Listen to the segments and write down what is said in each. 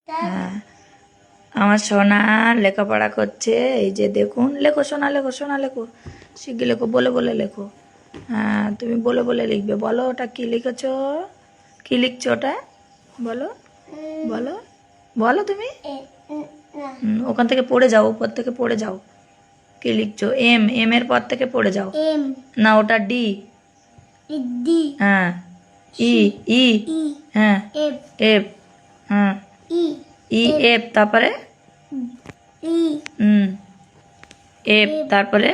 হ্যাঁ, আমার সোনা লেখাপড়া করছে। এই যে দেখুন, লেখো সোনা, লেখো সোনা, লেখো শিখে লেখো, বলে বলে লেখো। হ্যাঁ, তুমি বলে বলে লিখবে। বলো ওটা কি লিখেছো, কি লিখছো ওটা, বলো বলো বলো তুমি। ওখান থেকে পড়ে যাও, উপর থেকে পড়ে যাও। কি লিখছো? এম, এম এর পর থেকে পড়ে যাও। এম না, ওটা ডি। ডি হ্যাঁ, ই, ই, ই হ্যাঁ, এফ এফ, হ্যাঁ, ই ই এফ, তারপরে ই এফ, তারপরে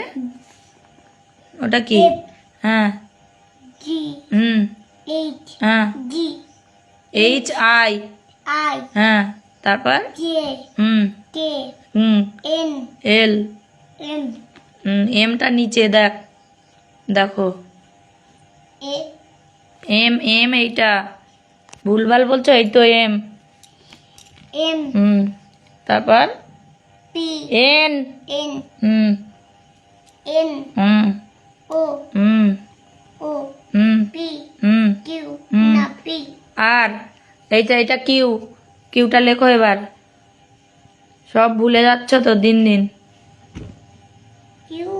ওটা কি? এফ হ্যাঁ, জি হুম, এইচ হ্যাঁ, জি এইচ আই, আই হ্যাঁ, তারপর জে হুম, কে হুম, এন এল, এম এমটা নিচে দেখ, দেখো এ এম, এম এইটা ভুলভাল বলছো, এই তো এম। এম তারপর পি এন, এন হুম, এন হুম, ও হুম, ও হুম, পি হুম, কিউ হুম, না পি আর এইটা, এটা কিউ, কিউটা লেখো এবার। সব ভুলে যাচ্ছ তো দিন দিন। কিউ